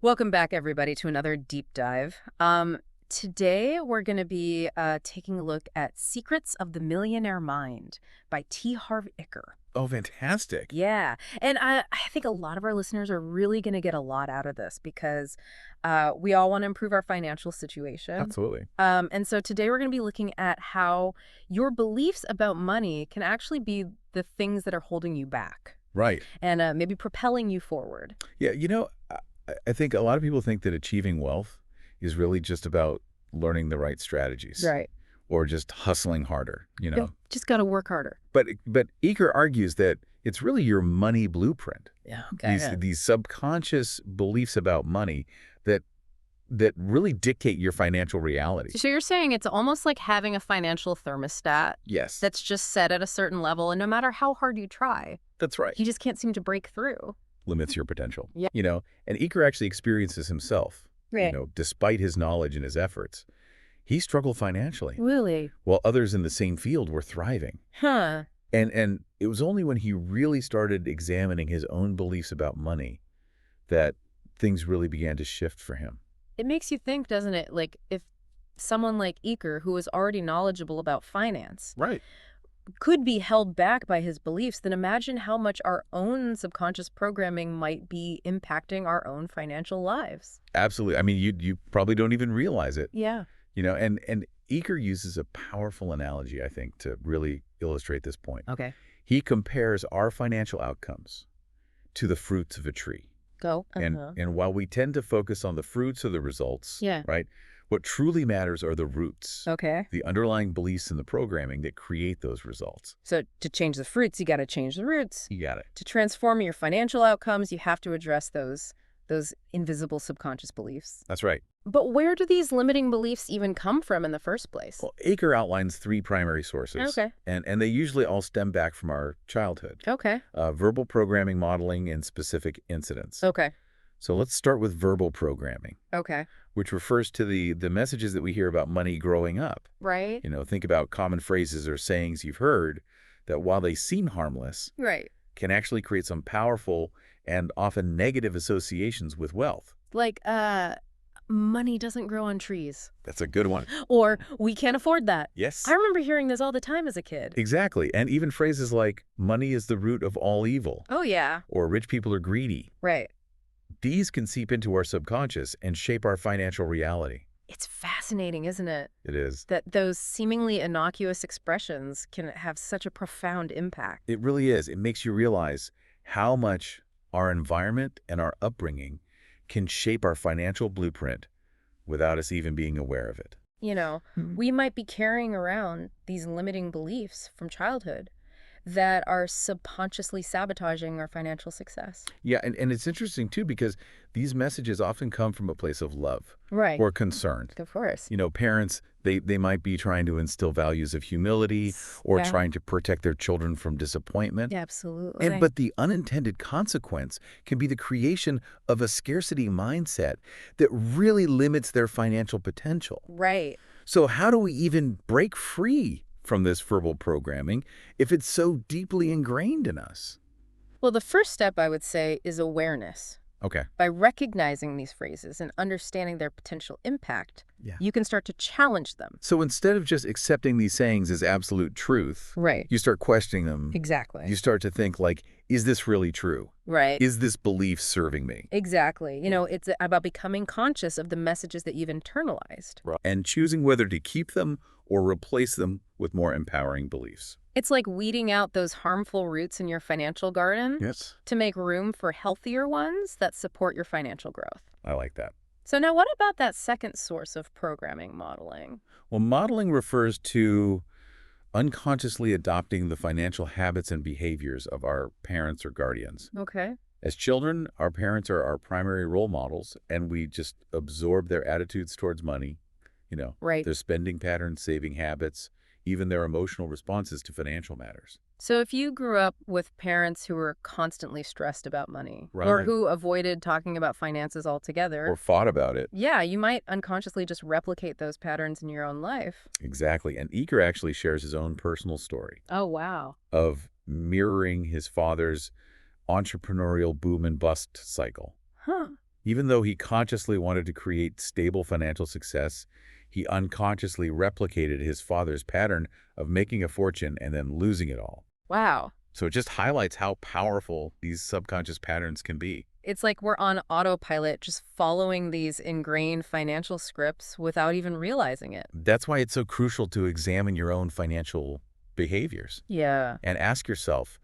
Welcome back, everybody, to another deep dive. Today, we're going to be taking a look at Secrets of the Millionaire Mind by Harv Eker. Oh, fantastic. Yeah, and I think a lot of our listeners are really going to get a lot out of this because we all want to improve our financial situation. Absolutely. And so today we're going to be looking at how your beliefs about money can actually be the things that are holding you back Right. and maybe propelling you forward. Yeah, I think a lot of people think that achieving wealth is really just about learning the right strategies Right. or just hustling harder. Yeah, just got to work harder. But Eker argues that it's really your money blueprint. Yeah. Okay. These subconscious beliefs about money that really dictate your financial reality. So you're saying it's almost like having a financial thermostat Yes. that's just set at a certain level, and no matter how hard you try, That's right. you just can't seem to break through. Limits your potential. Yeah. And Eker actually experiences himself, Right. despite his knowledge and his efforts. He struggled financially, Really? while others in the same field were thriving. Huh. And it was only when he really started examining his own beliefs about money that things really began to shift for him. It makes you think, doesn't it? Like, if someone like Eker, who is already knowledgeable about finance, Right. could be held back by his beliefs, then imagine how much our own subconscious programming might be impacting our own financial lives. Absolutely. I mean, you probably don't even realize it. Yeah. And Eker uses a powerful analogy, I think, to really illustrate this point. Okay. He compares our financial outcomes to the fruits of a tree. Go. And while we tend to focus on the fruits or the results, Yeah. right, what truly matters are the roots, Okay. the underlying beliefs in the programming that create those results. So to change the fruits, you got to change the roots. You got it. To transform your financial outcomes, you have to address those invisible subconscious beliefs. That's right. But where do these limiting beliefs even come from in the first place? Well, Eker outlines three primary sources. Okay. And they usually all stem back from our childhood. Okay. Verbal programming, modeling, and specific incidents. Okay. So let's start with verbal programming, Okay. which refers to the messages that we hear about money growing up. Right? Think about common phrases or sayings you've heard that, while they seem harmless, Right. can actually create some powerful and often negative associations with wealth. Like, money doesn't grow on trees. That's a good one. Or, we can't afford that. Yes. I remember hearing this all the time as a kid. Exactly. And even phrases like, money is the root of all evil, Oh, yeah. or rich people are greedy. Right. These can seep into our subconscious and shape our financial reality. It's fascinating, isn't it? It is. That those seemingly innocuous expressions can have such a profound impact. It really is. It makes you realize how much our environment and our upbringing can shape our financial blueprint without us even being aware of it. We might be carrying around these limiting beliefs from childhood that are subconsciously sabotaging our financial success. Yeah, and it's interesting, too, because these messages often come from a place of love Right. or concern. Of course. Parents, they might be trying to instill values of humility or Yeah. trying to protect their children from disappointment. Yeah, absolutely. But the unintended consequence can be the creation of a scarcity mindset that really limits their financial potential. Right. So how do we even break free from this verbal programming if it's so deeply ingrained in us? Well, the first step, I would say, is awareness. Okay. By recognizing these phrases and understanding their potential impact, Yeah. you can start to challenge them. So instead of just accepting these sayings as absolute truth, Right. you start questioning them. Exactly. You start to think, like, is this really true? Right. Is this belief serving me? Exactly. It's about becoming conscious of the messages that you've internalized. And choosing whether to keep them or replace them with more empowering beliefs. It's like weeding out those harmful roots in your financial garden Yes. to make room for healthier ones that support your financial growth. I like that. So now what about that second source of programming, modeling? Well, modeling refers to unconsciously adopting the financial habits and behaviors of our parents or guardians. Okay. As children, our parents are our primary role models, and we just absorb their attitudes towards money, Right. their spending patterns, saving habits, even their emotional responses to financial matters. So if you grew up with parents who were constantly stressed about money or Right. who avoided talking about finances altogether, Or fought about it. yeah, you might unconsciously just replicate those patterns in your own life. Exactly. And Eker actually shares his own personal story Oh, wow. of mirroring his father's entrepreneurial boom and bust cycle. Huh. Even though he consciously wanted to create stable financial success, he unconsciously replicated his father's pattern of making a fortune and then losing it all. Wow. So it just highlights how powerful these subconscious patterns can be. It's like we're on autopilot, just following these ingrained financial scripts without even realizing it. That's why it's so crucial to examine your own financial behaviors Yeah. and ask yourself,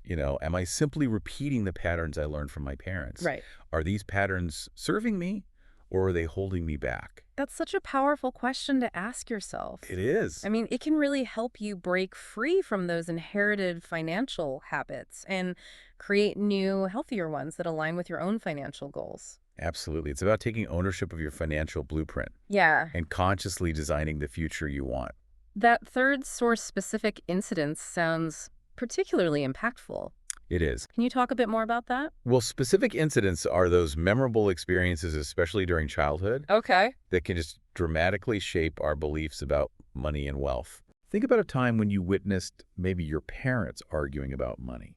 am I simply repeating the patterns I learned from my parents? Right. Are these patterns serving me or are they holding me back? That's such a powerful question to ask yourself. It is. I mean, it can really help you break free from those inherited financial habits and create new, healthier ones that align with your own financial goals. Absolutely. It's about taking ownership of your financial blueprint Yeah. and consciously designing the future you want. That third source-specific incident sounds particularly impactful. It is. Can you talk a bit more about that? Well, specific incidents are those memorable experiences, especially during childhood, Okay. that can just dramatically shape our beliefs about money and wealth. Think about a time when you witnessed maybe your parents arguing about money,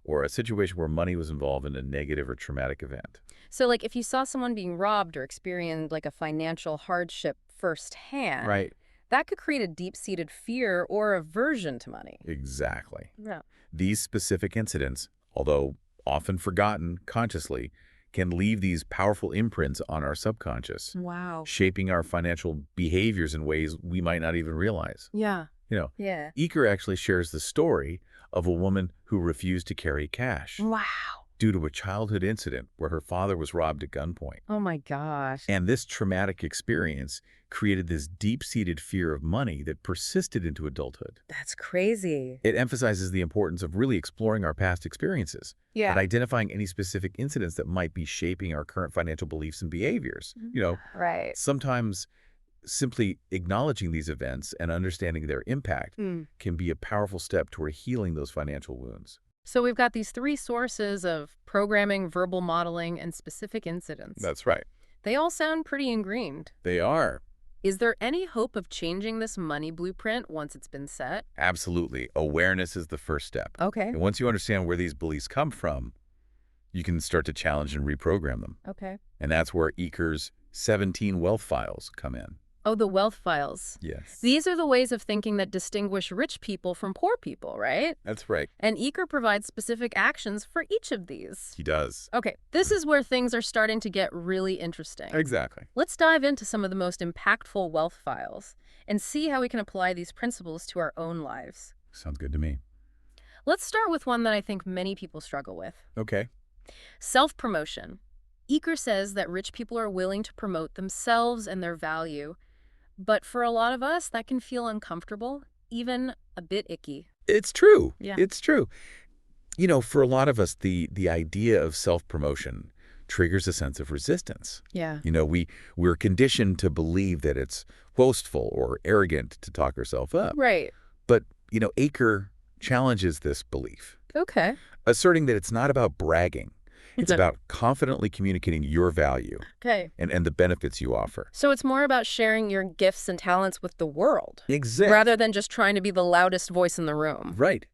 or a situation where money was involved in a negative or traumatic event. So, like, if you saw someone being robbed or experienced, like, a financial hardship firsthand, Right. that could create a deep-seated fear or aversion to money. Exactly. Yeah. These specific incidents, although often forgotten consciously, can leave these powerful imprints on our subconscious, Wow. shaping our financial behaviors in ways we might not even realize. Yeah. You know, Yeah. Eker actually shares the story of a woman who refused to carry cash Wow. due to a childhood incident where her father was robbed at gunpoint. Oh my gosh. And this traumatic experience created this deep-seated fear of money that persisted into adulthood. That's crazy. It emphasizes the importance of really exploring our past experiences Yeah. and identifying any specific incidents that might be shaping our current financial beliefs and behaviors. Right. Sometimes simply acknowledging these events and understanding their impact can be a powerful step toward healing those financial wounds. So we've got these three sources of programming, verbal modeling, and specific incidents. That's right. They all sound pretty ingrained. They are. Is there any hope of changing this money blueprint once it's been set? Absolutely. Awareness is the first step. Okay. And once you understand where these beliefs come from, you can start to challenge and reprogram them. Okay. And that's where Eker's 17 wealth files come in. Oh, the wealth files. Yes. These are the ways of thinking that distinguish rich people from poor people, right? That's right. And Eker provides specific actions for each of these. He does. Okay, this is where things are starting to get really interesting. Exactly. Let's dive into some of the most impactful wealth files and see how we can apply these principles to our own lives. Sounds good to me. Let's start with one that I think many people struggle with. Okay. Self-promotion. Eker says that rich people are willing to promote themselves and their value, but for a lot of us, that can feel uncomfortable, even a bit icky. It's true. Yeah. It's true. For a lot of us, the idea of self-promotion triggers a sense of resistance. Yeah. We're conditioned to believe that it's boastful or arrogant to talk ourselves up. Right. But, Eker challenges this belief, Okay. asserting that it's not about bragging. It's about confidently communicating your value Okay. and the benefits you offer. So it's more about sharing your gifts and talents with the world, Exactly. rather than just trying to be the loudest voice in the room. Right.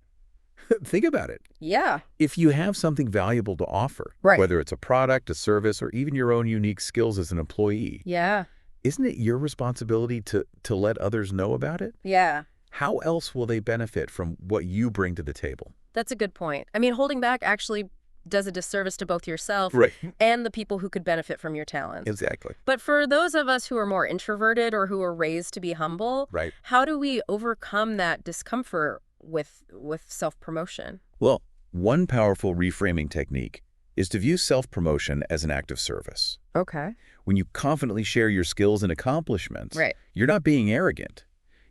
Think about it. Yeah. If you have something valuable to offer, Right. whether it's a product, a service, or even your own unique skills as an employee, Yeah. isn't it your responsibility to let others know about it? Yeah. How else will they benefit from what you bring to the table? That's a good point. I mean, holding back actually does a disservice to both yourself Right. and the people who could benefit from your talents. Exactly. But for those of us who are more introverted or who are raised to be humble, Right. how do we overcome that discomfort with self-promotion? Well, one powerful reframing technique is to view self-promotion as an act of service. Okay. When you confidently share your skills and accomplishments, Right. you're not being arrogant.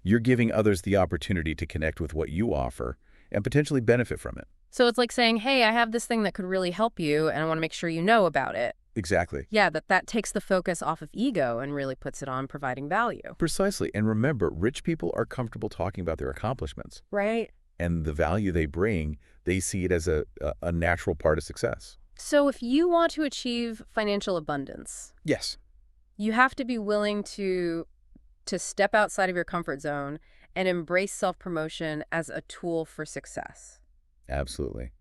You're giving others the opportunity to connect with what you offer and potentially benefit from it. So it's like saying, hey, I have this thing that could really help you, and I want to make sure you know about it. Exactly. Yeah, that takes the focus off of ego and really puts it on providing value. Precisely. And remember, rich people are comfortable talking about their accomplishments. Right. And the value they bring, they see it as a natural part of success. So if you want to achieve financial abundance, Yes. you have to be willing to step outside of your comfort zone and embrace self-promotion as a tool for success. Absolutely.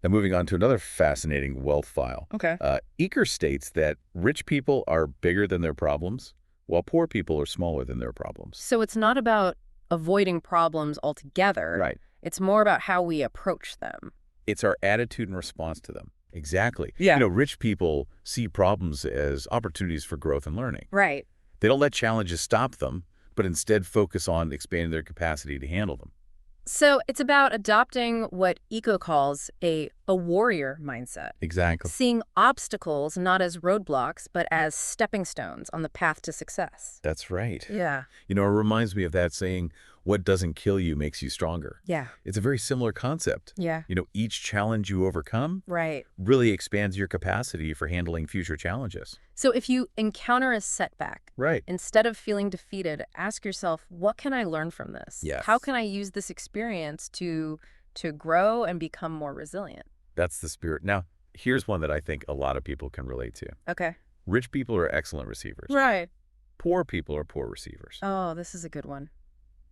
Now, moving on to another fascinating wealth file. Okay. Eker states that rich people are bigger than their problems, while poor people are smaller than their problems. So it's not about avoiding problems altogether. Right. It's more about how we approach them. It's our attitude and response to them. Exactly. Yeah. Rich people see problems as opportunities for growth and learning. Right. They don't let challenges stop them, but instead focus on expanding their capacity to handle them. So it's about adopting what Eco calls a warrior mindset. Exactly. Seeing obstacles not as roadblocks, but as stepping stones on the path to success. That's right. Yeah. It reminds me of that saying, what doesn't kill you makes you stronger. Yeah. It's a very similar concept. Yeah. Each challenge you overcome Right. really expands your capacity for handling future challenges. So if you encounter a setback, Right. instead of feeling defeated, ask yourself, what can I learn from this? Yes. How can I use this experience to grow and become more resilient? That's the spirit. Now, here's one that I think a lot of people can relate to. Okay. Rich people are excellent receivers. Right. Poor people are poor receivers. Oh, this is a good one.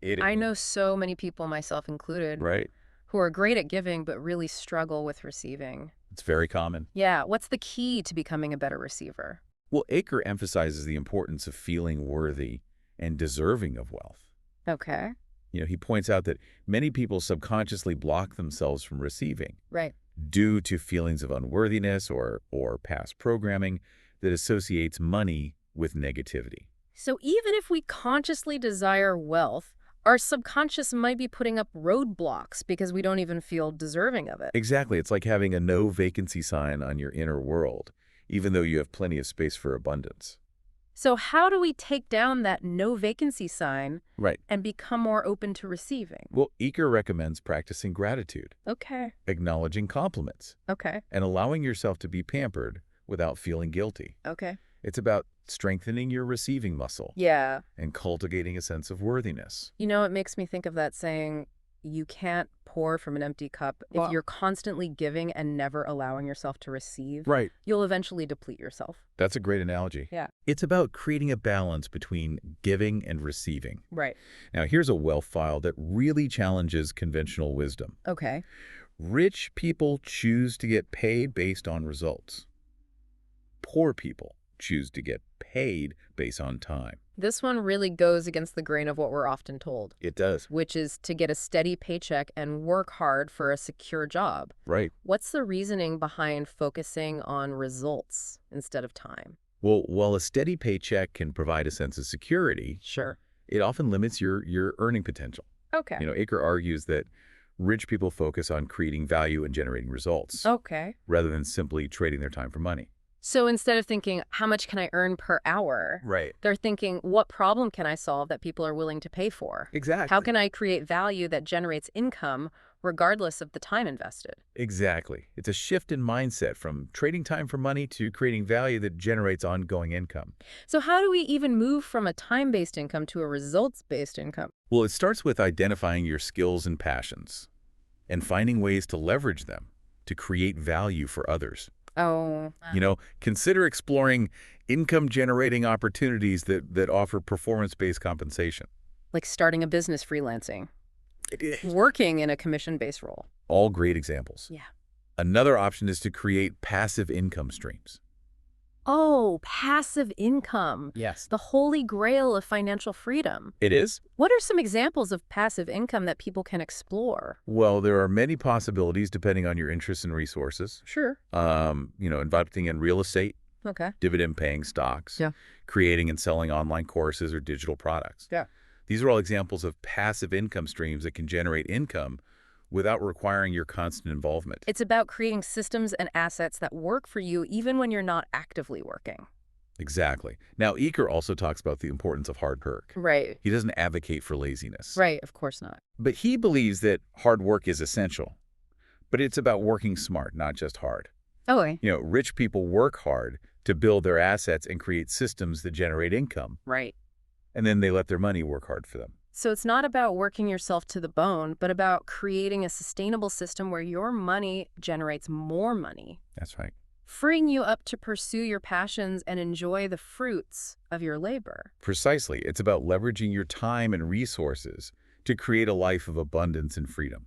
It I is. know so many people, myself included, Right? who are great at giving but really struggle with receiving. It's very common. Yeah, what's the key to becoming a better receiver? Well, Aker emphasizes the importance of feeling worthy and deserving of wealth. Okay. He points out that many people subconsciously block themselves from receiving Right. due to feelings of unworthiness or past programming that associates money with negativity. So even if we consciously desire wealth, our subconscious might be putting up roadblocks because we don't even feel deserving of it. Exactly. It's like having a no vacancy sign on your inner world, even though you have plenty of space for abundance. So how do we take down that no vacancy sign Right. and become more open to receiving? Well, Eker recommends practicing gratitude, Okay. acknowledging compliments, Okay. and allowing yourself to be pampered without feeling guilty. Okay. It's about strengthening your receiving muscle Yeah. and cultivating a sense of worthiness. It makes me think of that saying, you can't pour from an empty cup. If you're constantly giving and never allowing yourself to receive, Right. you'll eventually deplete yourself. That's a great analogy. Yeah. It's about creating a balance between giving and receiving. Right. Now, here's a wealth file that really challenges conventional wisdom. Okay. Rich people choose to get paid based on results. Poor people choose to get paid based on time. This one really goes against the grain of what we're often told, It does. which is to get a steady paycheck and work hard for a secure job. Right. What's the reasoning behind focusing on results instead of time? Well, while a steady paycheck can provide a sense of security, Sure. it often limits your earning potential. Okay. Aker argues that rich people focus on creating value and generating results Okay. rather than simply trading their time for money. So instead of thinking, how much can I earn per hour? Right. They're thinking, what problem can I solve that people are willing to pay for? Exactly. How can I create value that generates income regardless of the time invested? Exactly. It's a shift in mindset from trading time for money to creating value that generates ongoing income. So how do we even move from a time-based income to a results-based income? Well, it starts with identifying your skills and passions and finding ways to leverage them to create value for others. Oh. Consider exploring income-generating opportunities that offer performance-based compensation. Like starting a business freelancing, It is. working in a commission-based role. All great examples. Yeah. Another option is to create passive income streams. Oh, passive income. Yes. The holy grail of financial freedom. It is? What are some examples of passive income that people can explore? Well, there are many possibilities depending on your interests and resources. Sure. Investing in real estate, Okay. dividend-paying stocks, Yeah. creating and selling online courses or digital products. Yeah. These are all examples of passive income streams that can generate income without requiring your constant involvement. It's about creating systems and assets that work for you even when you're not actively working. Exactly. Now, Eker also talks about the importance of hard work. Right. He doesn't advocate for laziness. Right, of course not. But he believes that hard work is essential. But it's about working smart, not just hard. Okay. Rich people work hard to build their assets and create systems that generate income. Right. And then they let their money work hard for them. So it's not about working yourself to the bone, but about creating a sustainable system where your money generates more money, That's right. freeing you up to pursue your passions and enjoy the fruits of your labor. Precisely. It's about leveraging your time and resources to create a life of abundance and freedom.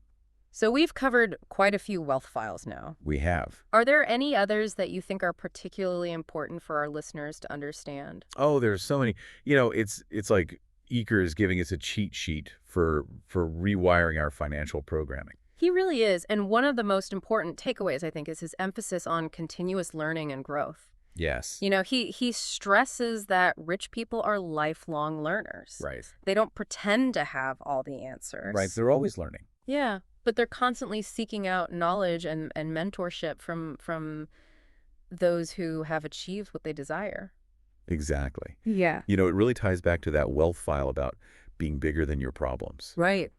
So we've covered quite a few wealth files now. We have. Are there any others that you think are particularly important for our listeners to understand? Oh, there's so many. It's like Eker is giving us a cheat sheet for rewiring our financial programming. He really is, and one of the most important takeaways, I think, is his emphasis on continuous learning and growth. Yes. He stresses that rich people are lifelong learners. Right. They don't pretend to have all the Right. answers. They're always learning. Yeah, but they're constantly seeking out knowledge and mentorship from those who have achieved what they desire. Exactly. Yeah. It really ties back to that wealth file about being bigger than your problems. Right.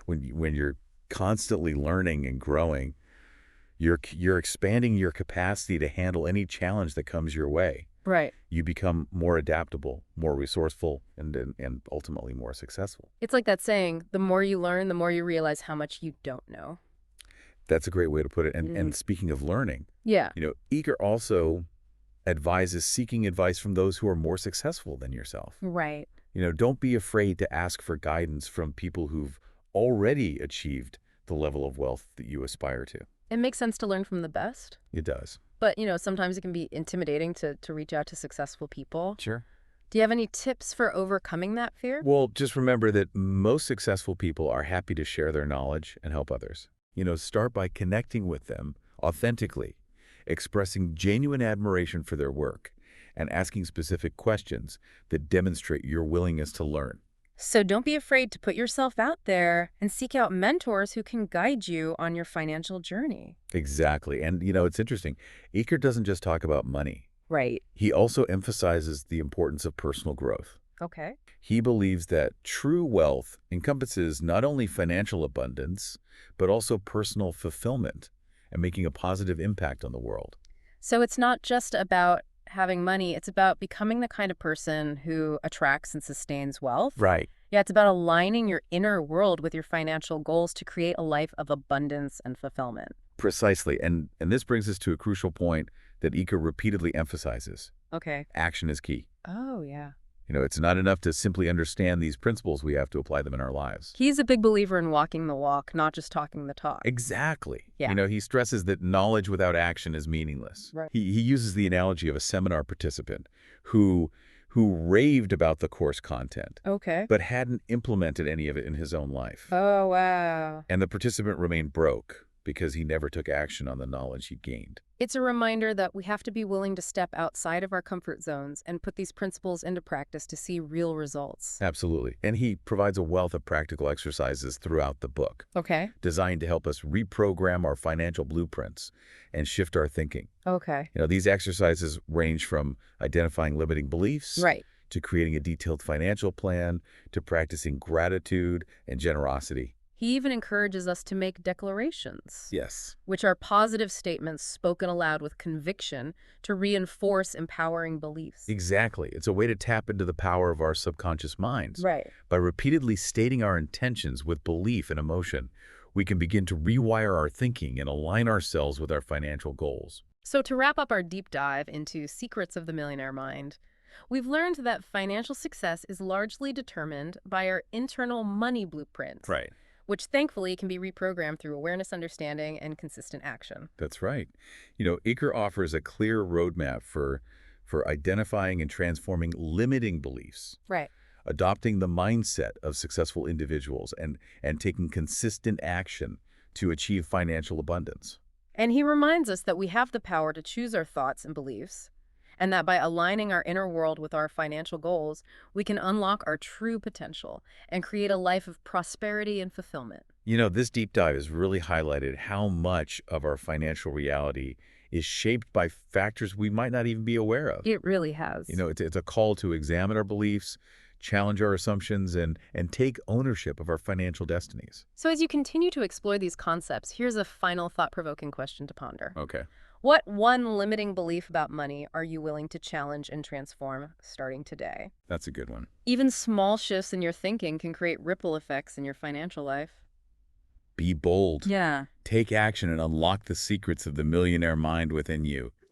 When you're constantly learning and growing, you're expanding your capacity to handle any challenge that comes your way. Right. You become more adaptable, more resourceful, and ultimately more successful. It's like that saying, the more you learn, the more you realize how much you don't know. That's a great way to put it. And Mm. and speaking of learning, Yeah. Eker also advises seeking advice from those who are more successful than yourself. Right. Don't be afraid to ask for guidance from people who've already achieved the level of wealth that you aspire to. It makes sense to learn from the best. It does. But, sometimes it can be intimidating to reach out to successful people. Sure. Do you have any tips for overcoming that fear? Well, just remember that most successful people are happy to share their knowledge and help others. Start by connecting with them authentically, expressing genuine admiration for their work, and asking specific questions that demonstrate your willingness to learn. So don't be afraid to put yourself out there and seek out mentors who can guide you on your financial journey. Exactly. And, it's interesting. Eker doesn't just talk about money. Right. He also emphasizes the importance of personal growth. Okay. He believes that true wealth encompasses not only financial abundance, but also personal fulfillment and making a positive impact on the world. So it's not just about having money, it's about becoming the kind of person who attracts and sustains wealth. Right. Yeah, it's about aligning your inner world with your financial goals to create a life of abundance and fulfillment. Precisely. And this brings us to a crucial point that Eker repeatedly emphasizes. Okay. Action is key. Oh, yeah. It's not enough to simply understand these principles. We have to apply them in our lives. He's a big believer in walking the walk, not just talking the talk. Exactly. Yeah. He stresses that knowledge without action is meaningless. Right. He uses the analogy of a seminar participant who raved about the course content, Okay. but hadn't implemented any of it in his own life. Oh, wow. And the participant remained broke because he never took action on the knowledge he'd gained. It's a reminder that we have to be willing to step outside of our comfort zones and put these principles into practice to see real results. Absolutely. And he provides a wealth of practical exercises throughout the book, Okay. designed to help us reprogram our financial blueprints and shift our thinking. Okay. These exercises range from identifying limiting beliefs Right. to creating a detailed financial plan to practicing gratitude and generosity. He even encourages us to make declarations, Yes. which are positive statements spoken aloud with conviction to reinforce empowering beliefs. Exactly. It's a way to tap into the power of our subconscious minds. Right. By repeatedly stating our intentions with belief and emotion, we can begin to rewire our thinking and align ourselves with our financial goals. So to wrap up our deep dive into Secrets of the Millionaire Mind, we've learned that financial success is largely determined by our internal money blueprint, Right. which thankfully can be reprogrammed through awareness, understanding, and consistent action. That's right. Eker offers a clear roadmap for identifying and transforming limiting beliefs, Right. adopting the mindset of successful individuals, and taking consistent action to achieve financial abundance. And he reminds us that we have the power to choose our thoughts and beliefs, and that by aligning our inner world with our financial goals, we can unlock our true potential and create a life of prosperity and fulfillment. This deep dive has really highlighted how much of our financial reality is shaped by factors we might not even be aware of. It really has. It's a call to examine our beliefs, challenge our assumptions, and take ownership of our financial destinies. So as you continue to explore these concepts, here's a final thought-provoking question to ponder. Okay. What one limiting belief about money are you willing to challenge and transform starting today? That's a good one. Even small shifts in your thinking can create ripple effects in your financial life. Be bold. Yeah. Take action and unlock the secrets of the millionaire mind within you.